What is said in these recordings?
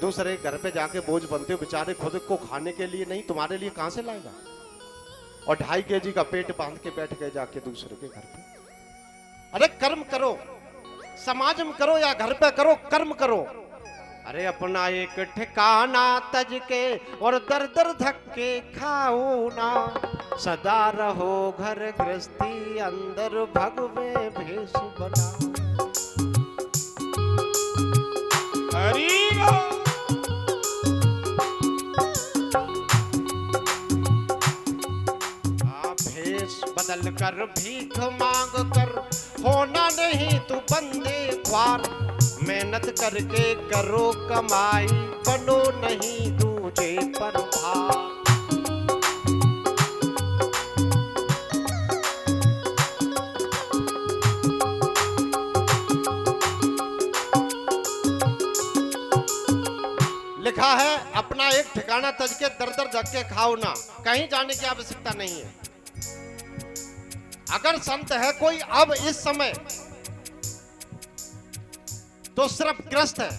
दूसरे घर पे जाके बोझ बनते हो, बेचारे खुद को खाने के लिए नहीं, तुम्हारे लिए कहां से लाएगा? और 2.5 kg का पेट बांध के बैठ गए जाके दूसरे के घर पे। अरे कर्म करो, समाज में करो या घर पे करो, कर्म करो। अरे अपना एक ठिकाना तज के और दर दर धक्के खाओ ना, सदा रहो घर गृहस्थी अंदर भगवे भेष बना। हरि भेष बदल कर भीख मांग कर होना नहीं तू बंदे ख्वार, मेहनत करके करो कमाई बनो नहीं दूजे पर भार। लिखा है अपना एक ठिकाना तज के दर दर धक्के खाओ ना, कहीं जाने की आवश्यकता नहीं है। अगर संत है कोई अब इस समय तो सिर्फ ग्रस्त है,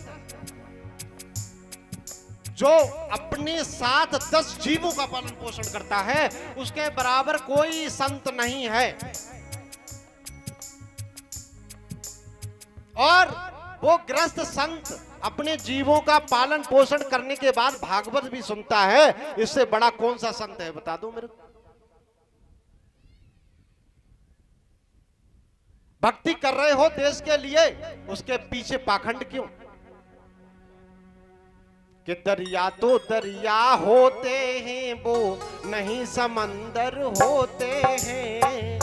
जो अपने साथ 10 जीवों का पालन पोषण करता है, उसके बराबर कोई संत नहीं है। और वो ग्रस्त संत अपने जीवों का पालन पोषण करने के बाद भागवत भी सुनता है, इससे बड़ा कौन सा संत है बता दो मेरे को। भक्ति कर रहे हो देश के लिए, उसके पीछे पाखंड क्यों? कि दरिया तो दरिया होते हैं वो नहीं समंदर होते हैं।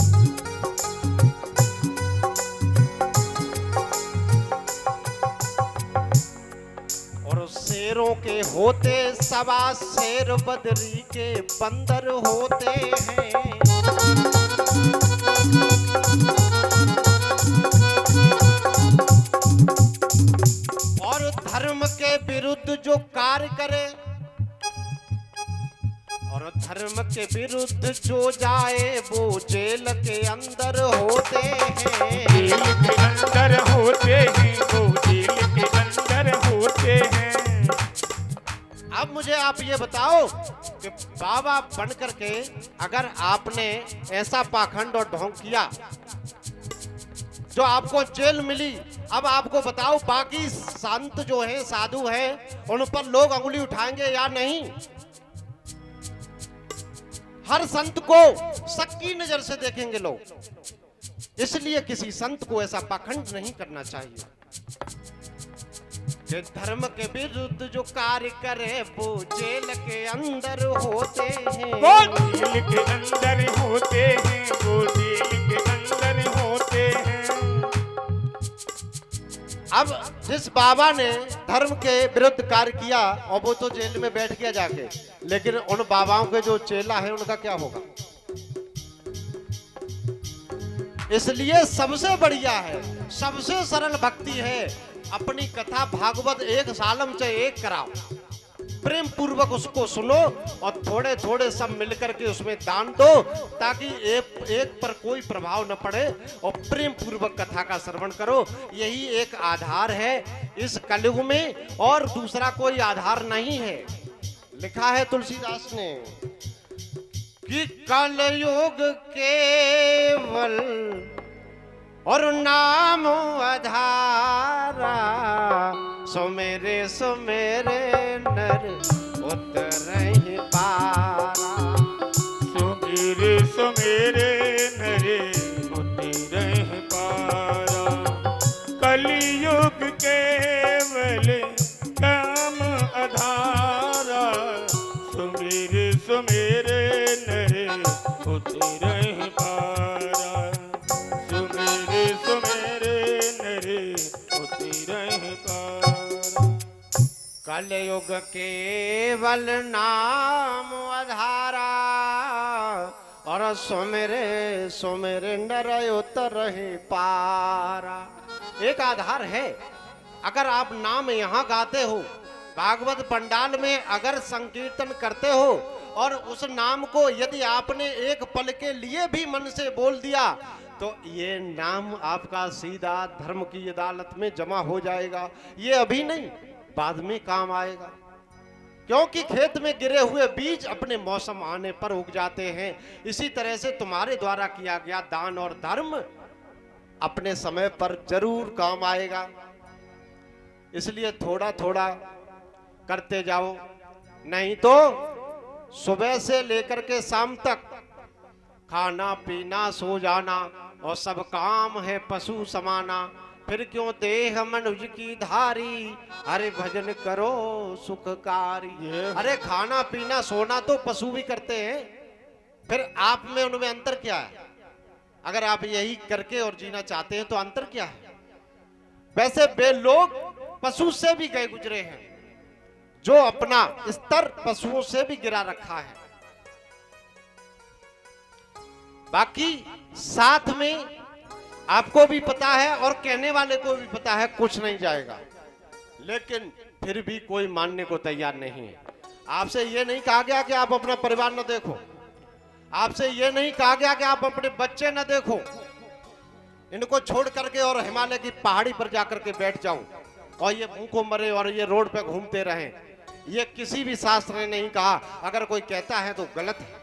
और शेरों के होते सवा शेर बदरी के बंदर होते हैं। और धर्म के विरुद्ध जो कार्य करे, और धर्म के विरुद्ध जो जाए वो जेल के अंदर होते हैं। जेल के अंदर होते हैं, वो जेल के अंदर होते हैं। अब मुझे आप ये बताओ कि बाबा बन करके अगर आपने ऐसा पाखंड और ढोंग किया जो आपको जेल मिली, अब आपको बताओ बाकी संत जो हैं, साधु हैं, उन पर लोग अंगुली उठाएंगे या नहीं? हर संत को शक की नजर से देखेंगे लोग। इसलिए किसी संत को ऐसा पाखंड नहीं करना चाहिए। कि धर्म के विरुद्ध जो कार्य करे वो जेल के अंदर होते हैं। वो जेल के अंदर होते हैं, वो जेल के अंदर होते हैं। अब जिस बाबा ने धर्म के विरुद्ध कार्य किया और वो तो जेल में बैठ गया जाके, लेकिन उन बाबाओं के जो चेला है उनका क्या होगा? इसलिए सबसे बढ़िया है, सबसे सरल भक्ति है, अपनी कथा भागवत एक सालम से एक कराओ, प्रेम पूर्वक उसको सुनो और थोड़े थोड़े सब मिलकर के उसमें दान दो, ताकि एक पर कोई प्रभाव न पड़े, और प्रेम पूर्वक कथा का श्रवण करो। यही एक आधार है इस कलयुग में, और दूसरा कोई आधार नहीं है। लिखा है तुलसीदास ने कि कलयुग केवल और नाम आधारा, सुमेरे सुमेरे नर उतरहि पारा। सुमेरे सुमेरे नरे उतरहि पारा। कलियुग केवल काम आधारा, सुमेरे सुमेरे नरे उतरहि पारा। सुमेरे सुमेरे नरे उतरहि पारा। कलयुग केवल नाम आधारा, और सुमेरे सुमेरे नर उतरहि पारा। एक आधार है। अगर आप नाम यहाँ गाते हो, भागवत पंडाल में अगर संकीर्तन करते हो, और उस नाम को यदि आपने एक पल के लिए भी मन से बोल दिया, तो ये नाम आपका सीधा धर्म की अदालत में जमा हो जाएगा। ये अभी नहीं, बाद में काम आएगा, क्योंकि खेत में गिरे हुए बीज अपने मौसम आने पर उग जाते हैं। इसी तरह से तुम्हारे द्वारा किया गया दान और धर्म अपने समय पर जरूर काम आएगा। इसलिए थोड़ा थोड़ा करते जाओ, नहीं तो सुबह से लेकर के शाम तक खाना पीना सो जाना और सब काम है पशु समाना। फिर क्यों देह मनुज की धारी, अरे भजन करो सुखकारी। अरे खाना पीना सोना तो पशु भी करते हैं, फिर आप में उनमें अंतर क्या है? अगर आप यही करके और जीना चाहते हैं तो अंतर क्या है? वैसे वे लोग पशु से भी गए गुजरे हैं, जो अपना स्तर पशुओं से भी गिरा रखा है। बाकी साथ में आपको भी पता है और कहने वाले को भी पता है कुछ नहीं जाएगा, लेकिन फिर भी कोई मानने को तैयार नहीं है। आपसे ये नहीं कहा गया कि आप अपना परिवार न देखो, आपसे ये नहीं कहा गया कि आप अपने बच्चे न देखो, इनको छोड़ करके और हिमालय की पहाड़ी पर जाकर के बैठ जाओ और ये भूखों मरे और ये रोड पे घूमते रहें। ये किसी भी शास्त्र ने नहीं कहा। अगर कोई कहता है तो गलत है।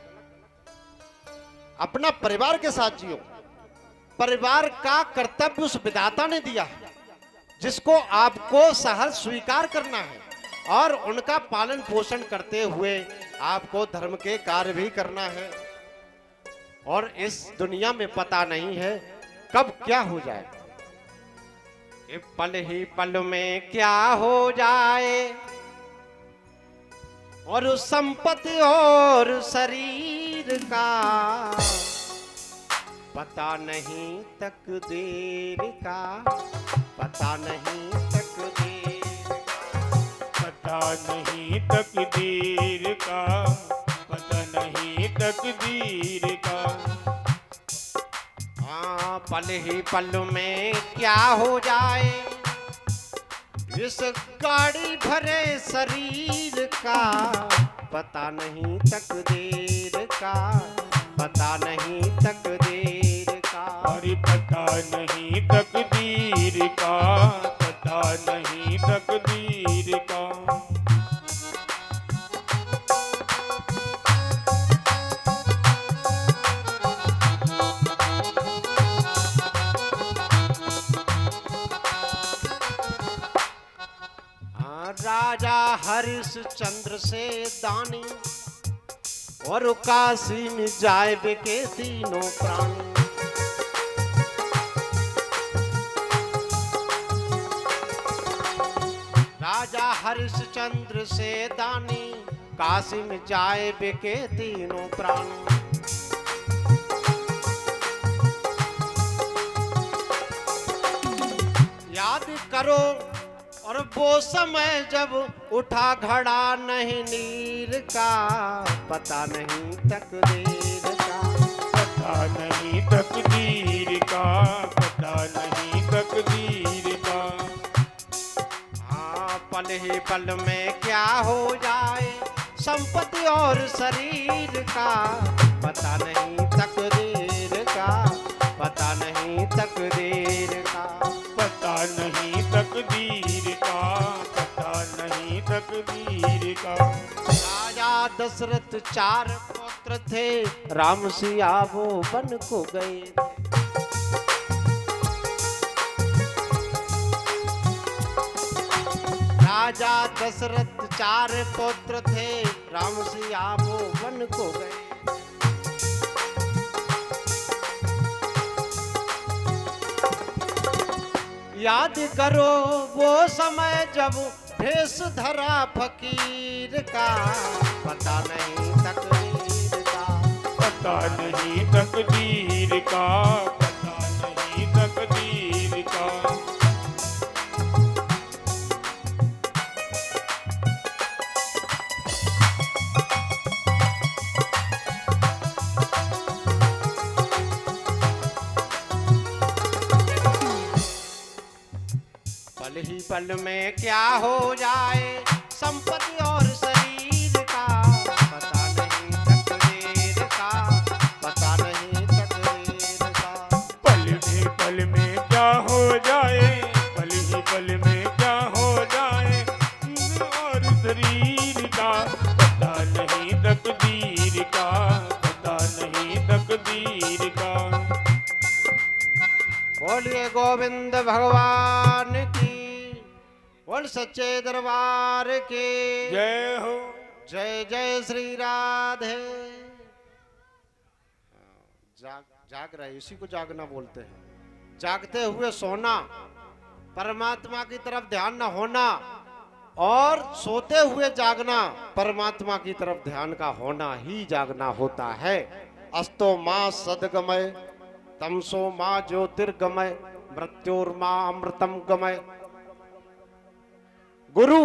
अपना परिवार के साथ जियो। परिवार का कर्तव्य उस विधाता ने दिया है, जिसको आपको सहज स्वीकार करना है और उनका पालन पोषण करते हुए आपको धर्म के कार्य भी करना है। और इस दुनिया में पता नहीं है कब क्या हो जाए, ये पल ही पल में क्या हो जाए, और उस संपत्ति और शरीर का पता नहीं तकदीर का, पता नहीं तकदीर का, पता नहीं तकदीर का, पता नहीं तकदीर का। हाँ, पल ही पल में क्या हो जाए, इस गाड़ी भरे शरीर का पता नहीं तकदीर का, पता नहीं तकदीर का। अरे पता नहीं तकदीर का, पता नहीं तकदीर का। राजा हरिश्चंद्र से दानी और काशी में जाए के तीनों प्राणी। राजा हरिश्चंद्र से दानी, काशी में जाए के तीनों प्राणी। याद करो और वो समय जब उठा घड़ा नहीं नीर का, पता नहीं तकदीर का, पता नहीं तकदीर का, पता नहीं तकदीर का। हाँ, पल ही पल में क्या हो जाए, संपत्ति और शरीर का पता नहीं तकदीर का, पता नहीं तकदीर का, पता नहीं तकदीर का, पता नहीं तकदीर का। राजा दशरथ 4 पुत्र थे, राम सिया वो वन को गए। राजा दशरथ 4 पुत्र थे, राम सिया वो वन को गए। याद करो वो समय जब भेष धरा फकीर का, पता नहीं तकदीर का, पता नहीं तकदीर का, पता नहीं तकदीर का। पल ही पल में क्या हो जाए, संपत्ति और शरीर का पता नहीं तकदीर का, पता नहीं तकदीर का। पल में क्या हो जाए, पल ही पल में क्या हो जाए, शरीर का, पता नहीं तकदीर का, पता नहीं तकदीर का। बोलिए गोविंद भगवान की, बोल सच्चे दरबार की जय हो। जय जय श्री राधे। जाग रहे, इसी को जागना बोलते हैं। जागते हुए सोना, परमात्मा की तरफ ध्यान न होना, और सोते हुए जागना, परमात्मा की तरफ ध्यान का होना ही जागना होता है। अस्तो मां सदगमय, तमसो मां ज्योतिर्गमय, मृत्योर्मां अमृतम गमय। गुरु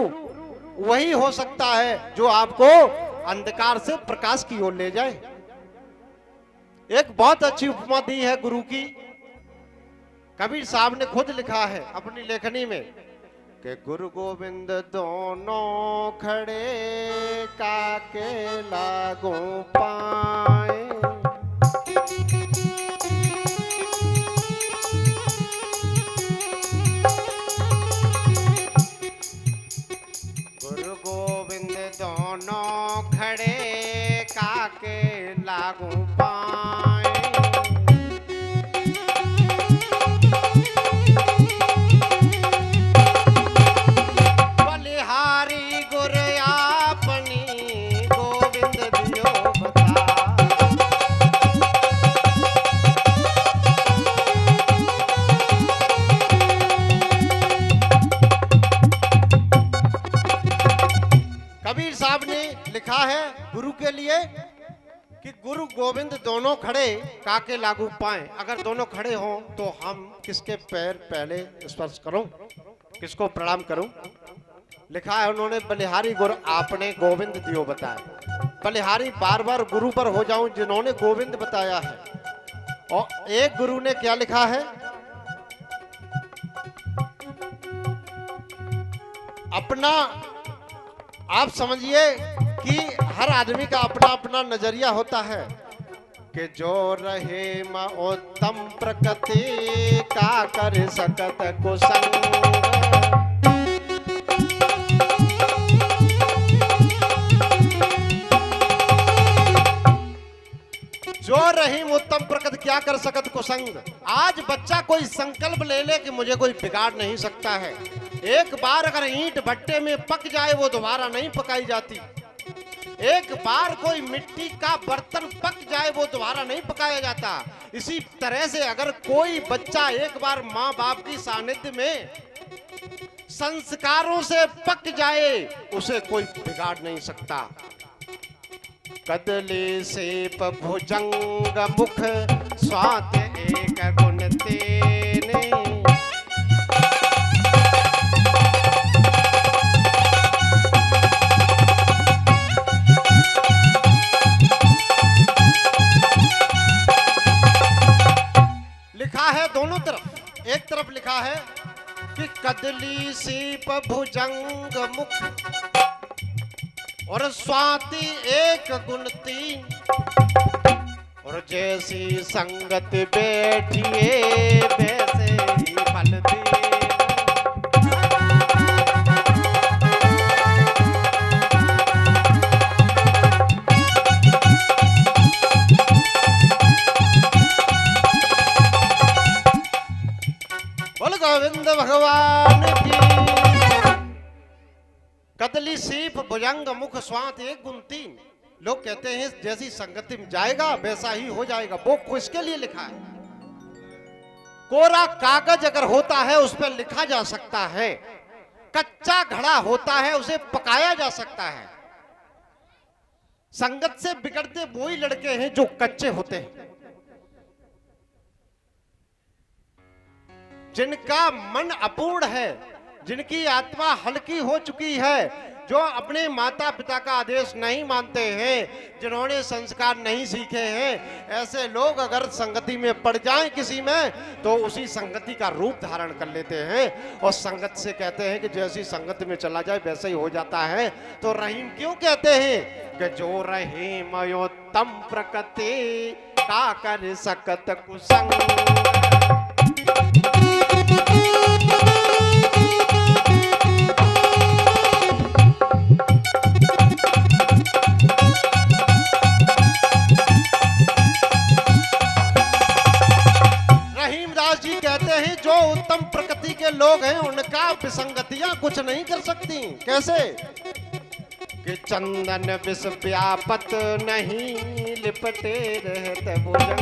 वही हो सकता है जो आपको अंधकार से प्रकाश की ओर ले जाए। एक बहुत अच्छी उपमा दी है गुरु की, कबीर साहब ने खुद लिखा है अपनी लेखनी में कि गुरु गोविंद दोनों खड़े काके लागू पाए। गुरु गोविंद दोनों खड़े काके लागू पाए। बलिहारी गुर आपनी गोविंद दियो बता। कबीर साहब ने लिखा है गुरु के लिए कि गुरु गोविंद दोनों खड़े काके लागू पाए। अगर दोनों खड़े हों तो हम किसके पैर पहले स्पर्श करूं, किसको प्रणाम करूं? लिखा है उन्होंने, बलिहारी गुरु आपने गोविंद दियो बताया। बलिहारी बार बार गुरु पर हो जाऊं जिन्होंने गोविंद बताया है। और एक गुरु ने क्या लिखा है, अपना आप समझिए कि हर आदमी का अपना अपना नजरिया होता है कि जो रहे म उत्तम प्रकृति का कर सकत कुसंग। जो रहीम उत्तम प्रकृति क्या कर सकत कुसंग। आज बच्चा कोई संकल्प ले ले कि मुझे कोई बिगाड़ नहीं सकता है। एक बार अगर ईंट भट्टे में पक जाए वो दोबारा नहीं पकाई जाती। एक बार कोई मिट्टी का बर्तन पक जाए वो दोबारा नहीं पकाया जाता। इसी तरह से अगर कोई बच्चा एक बार माँ बाप की सानिध्य में संस्कारों से पक जाए उसे कोई बिगाड़ नहीं सकता। कदली सेप भुजंग मुख स्वात एक गुण तेने। लिखा है दोनों तरफ, एक तरफ लिखा है कि कदली सीप भुजंग मुख और स्वाति एक गुण तीन। और जैसी संगत बैठिए वैसे ही फल दिए। बोल गोविंद भगवान की। कदली सीप भुजंग मुख स्वात एक गुण तीन। लोग कहते हैं जैसी संगति में जाएगा वैसा ही हो जाएगा। वो किसके लिए लिखा है? कोरा कागज अगर होता है उस पर लिखा जा सकता है, कच्चा घड़ा होता है उसे पकाया जा सकता है। संगत से बिगड़ते वही लड़के हैं जो कच्चे होते हैं, जिनका मन अपूर्ण है, जिनकी आत्मा हल्की हो चुकी है, जो अपने माता पिता का आदेश नहीं मानते हैं, जिन्होंने संस्कार नहीं सीखे हैं। ऐसे लोग अगर संगति में पड़ जाएं किसी में तो उसी संगति का रूप धारण कर लेते हैं और संगत से कहते हैं कि जैसी संगति में चला जाए वैसे ही हो जाता है। तो रहीम क्यों कहते हैं कि जो रहीम योत्तम प्रकृति का कर सकत कुसंग। विसंगतियां कुछ नहीं कर सकती। कैसे कि चंदन विष व्यापत नहीं, लिपटे रहते भुजंग।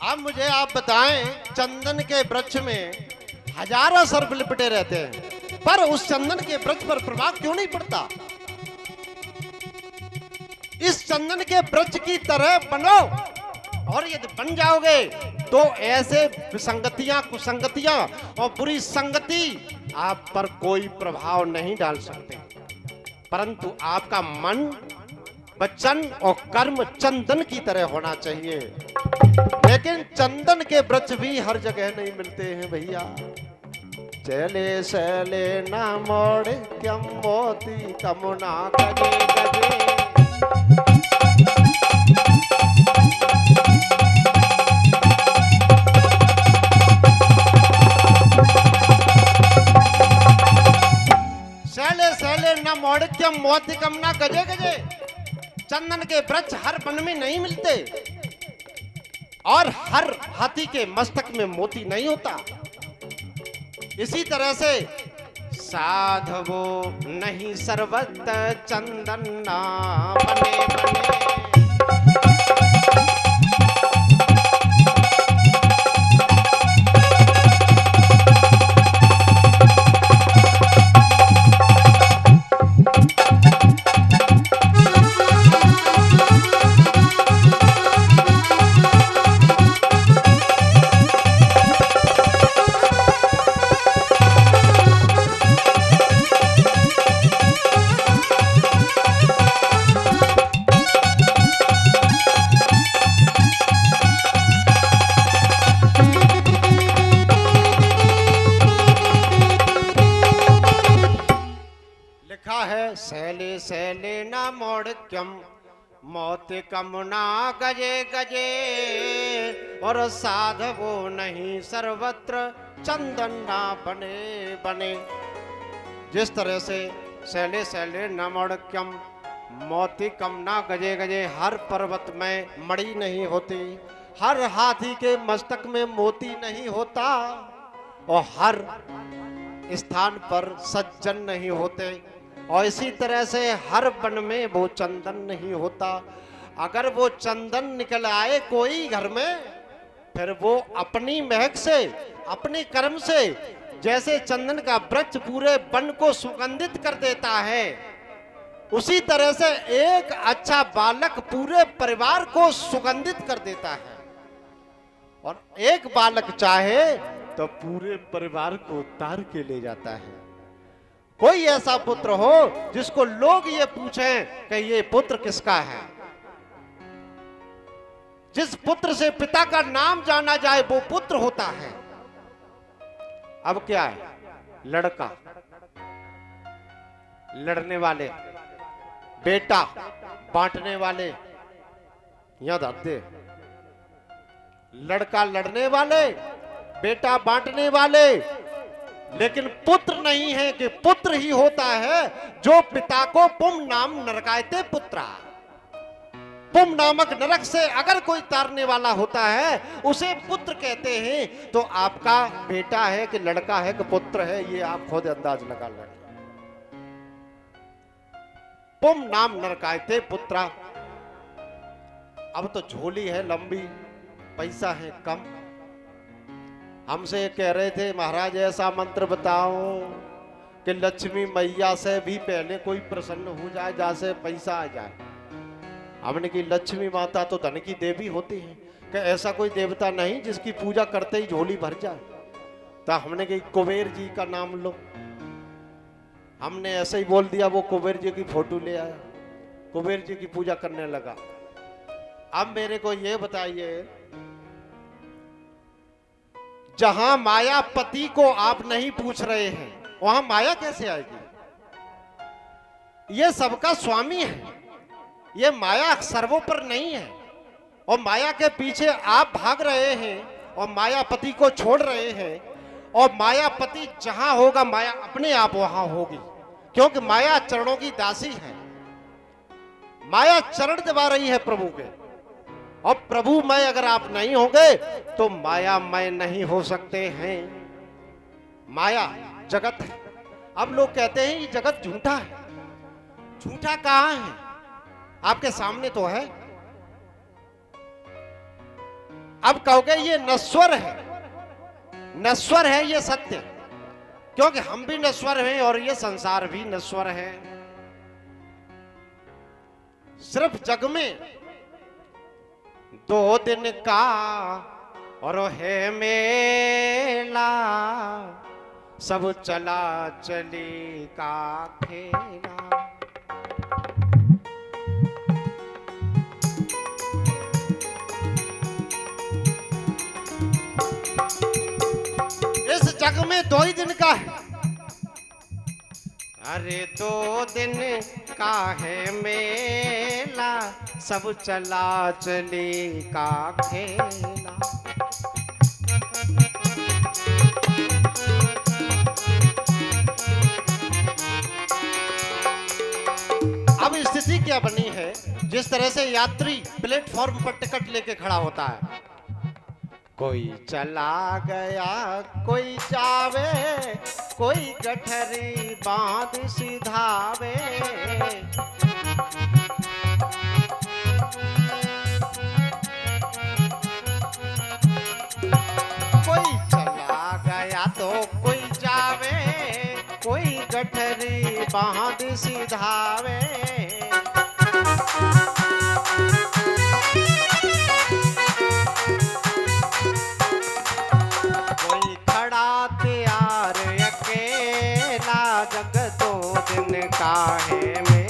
अब मुझे आप बताएं, चंदन के वृक्ष में हजारों सर्प लिपटे रहते हैं, पर उस चंदन के वृक्ष पर प्रभाव क्यों नहीं पड़ता? इस चंदन के वृक्ष की तरह बनो, और यदि बन जाओगे तो ऐसे विसंगतियां, कुसंगतियां और बुरी संगति आप पर कोई प्रभाव नहीं डाल सकते। परंतु आपका मन, वचन और कर्म चंदन की तरह होना चाहिए। लेकिन चंदन के वृक्ष भी हर जगह नहीं मिलते हैं भैया। चले सैले न मोड़ क्यम मोती कमुना गजे गजे। सैले सैले न मोड़ क्यम मोती कमुना गजे गजे। चंदन के वृक्ष हर वन में नहीं मिलते, और हर हाथी के मस्तक में मोती नहीं होता। इसी तरह से साधवो नहीं सर्वत्र चंदन ना बने बने। सैले सैले न मोड़ क्यम मौत कमुना गजे गजे। और साधवो नहीं सर्वत्र चंदन ना बने बने। जिस तरह से सैले सैले न मोड़ क्यम मोती कमुना गजे गजे, हर पर्वत में मणि नहीं होती, हर हाथी के मस्तक में मोती नहीं होता, और हर स्थान पर सज्जन नहीं होते, और इसी तरह से हर वन में वो चंदन नहीं होता। अगर वो चंदन निकल आए कोई घर में, फिर वो अपनी महक से, अपने कर्म से, जैसे चंदन का वृक्ष पूरे वन को सुगंधित कर देता है, उसी तरह से एक अच्छा बालक पूरे परिवार को सुगंधित कर देता है। और एक बालक चाहे तो पूरे परिवार को उतार के ले जाता है। कोई ऐसा पुत्र हो जिसको लोग ये पूछें कि ये पुत्र किसका है, जिस पुत्र से पिता का नाम जाना जाए, वो पुत्र होता है। अब क्या है? लड़का, लड़ने वाले, बेटा बांटने वाले, याद आते, लड़का लड़ने वाले, बेटा बांटने वाले। लेकिन पुत्र नहीं है कि पुत्र ही होता है जो पिता को पुम नाम नरकायते पुत्रा, पुम नामक नरक से अगर कोई तारने वाला होता है उसे पुत्र कहते हैं। तो आपका बेटा है कि लड़का है कि पुत्र है, ये आप खुद अंदाज लगा लें। पुम नाम नरकायते पुत्रा। अब तो झोली है लंबी, पैसा है कम। हमसे कह रहे थे महाराज ऐसा मंत्र बताओ कि लक्ष्मी मैया से भी पहले कोई प्रसन्न हो जाए, जैसे पैसा आ जाए। हमने की लक्ष्मी माता तो धन की देवी होती है, कि ऐसा कोई देवता नहीं जिसकी पूजा करते ही झोली भर जाए। तो हमने की कुबेर जी का नाम लो। हमने ऐसे ही बोल दिया, वो कुबेर जी की फोटो ले आया, कुबेर जी की पूजा करने लगा। अब मेरे को ये बताइए, जहां मायापति को आप नहीं पूछ रहे हैं वहां माया कैसे आएगी? ये सबका स्वामी है, ये माया सर्वोपर नहीं है। और माया के पीछे आप भाग रहे हैं और मायापति को छोड़ रहे हैं। और मायापति जहां होगा माया अपने आप वहां होगी। क्योंकि माया चरणों की दासी है। माया चरण दबा रही है प्रभु के, और प्रभुमय अगर आप नहीं होंगे तो मायामय नहीं हो सकते हैं। माया जगत है। अब लोग कहते हैं ये जगत झूठा है। झूठा कहां है? आपके सामने तो है। अब कहोगे ये नश्वर है। नश्वर है ये सत्य, क्योंकि हम भी नश्वर हैं और ये संसार भी नश्वर है। सिर्फ जग में 2 दिन का और है मेला, सब चला चली का खेला। इस जग में 2 ही दिन का है। अरे 2 दिन का है मेला, सब चला चली का खेला। अब स्थिति क्या बनी है, जिस तरह से यात्री प्लेटफॉर्म पर टिकट लेके खड़ा होता है, कोई चला गया कोई जावे, कोई गठरी बांध सिधावे। कोई चला गया तो कोई जावे, कोई गठरी बांध सिधावे। कोई खड़ा तैयार अकेला, जग 2 दिन का है मेला।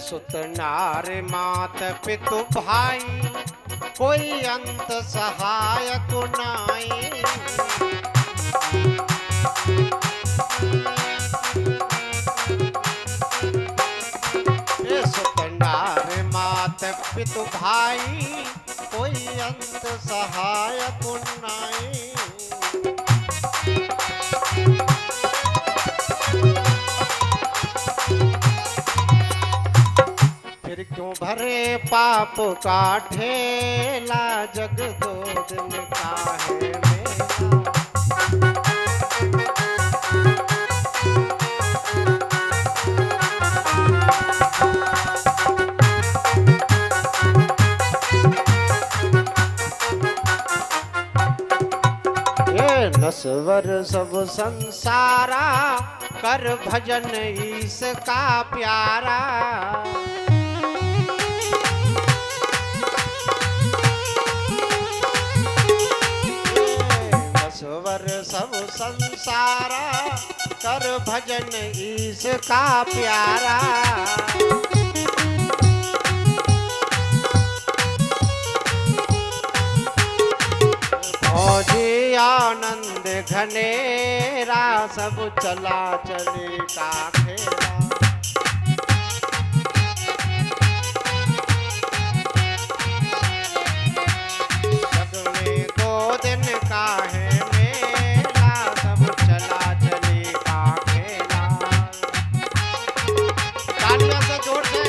सुत नार मात पितु भाई, कोई अंत सहायक नाई। सुत नार मात पितु भाई, कोई अंत सहायक नाई। फिर क्यों भरे पाप का ठेला, जग 2 दिन का है मेला। ये नश्वर सब संसारा, कर भजन इसका प्यारा। नश्वर सब संसारा, कर भजन इसका प्यारा। फौजी आनंद घनेरा, सब चला चले का खेला। जग में 2 दिन का है मेला, सब चला चले का खेला। तालियां से जोर से।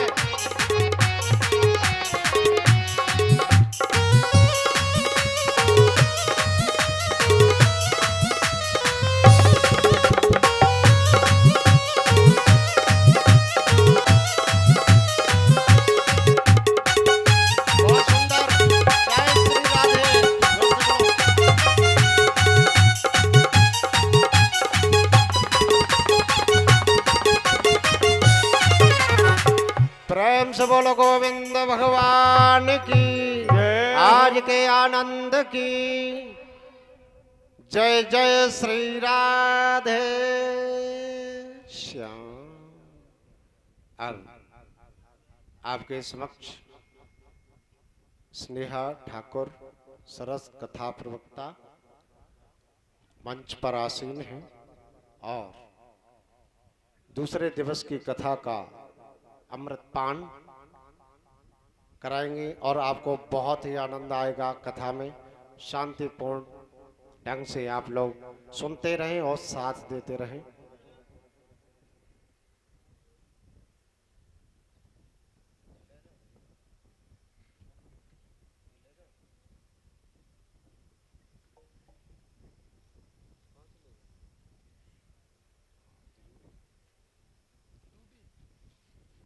प्रेम से बोलो गोविंद भगवान की, जय। आज के आनंद की जय जय श्री राधे श्याम। अब आपके समक्ष स्नेहा ठाकुर सरस कथा प्रवक्ता मंच पर आसीन हैं और दूसरे दिवस की कथा का अमृतपान कराएंगे और आपको बहुत ही आनंद आएगा। कथा में शांतिपूर्ण ढंग से आप लोग सुनते रहें और साथ देते रहें।